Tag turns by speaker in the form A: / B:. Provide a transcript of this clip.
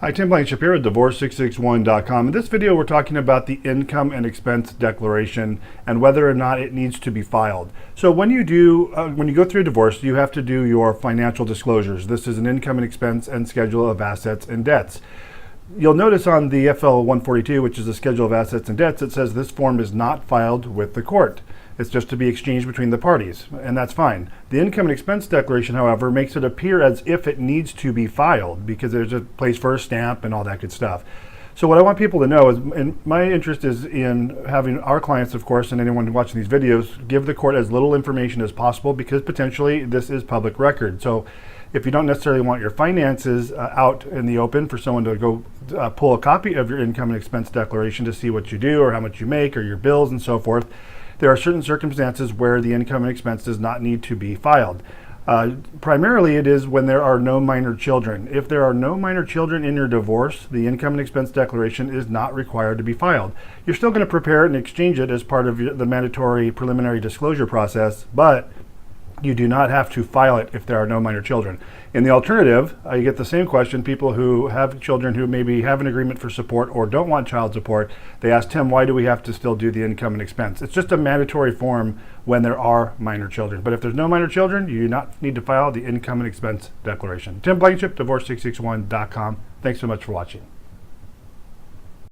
A: Hi, Tim Blankenship here at Divorce661.com. In this video, we're talking about the income and expense declaration and whether or not it needs to be filed. So when you go through a divorce, you have to do your financial disclosures. This is an income and expense and schedule of assets and debts. You'll notice on the FL-150, which is the schedule of assets and debts, it says this form is not filed with the court. It's just to be exchanged between the parties, and that's fine. The income and expense declaration, however, makes it appear as if it needs to be filed because there's a place for a stamp and all that good stuff. So what I want people to know is, and my interest is in having our clients, of course, and anyone watching these videos, give the court as little information as possible because potentially this is public record. So if you don't necessarily want your finances out in the open for someone to go pull a copy of your income and expense declaration to see what you do or how much you make or your bills and so forth, there are certain circumstances where the income and expense does not need to be filed. Primarily, it is when there are no minor children. If there are no minor children in your divorce, the income and expense declaration is not required to be filed. You're still going to prepare it and exchange it as part of the mandatory preliminary disclosure process, but you do not have to file it if there are no minor children. In the alternative, you get the same question. People who have children who maybe have an agreement for support or don't want child support, they ask, Tim, why do we have to still do the income and expense? It's just a mandatory form when there are minor children. But if there's no minor children, you do not need to file the income and expense declaration. Tim Blankenship, Divorce661.com. Thanks so much for watching.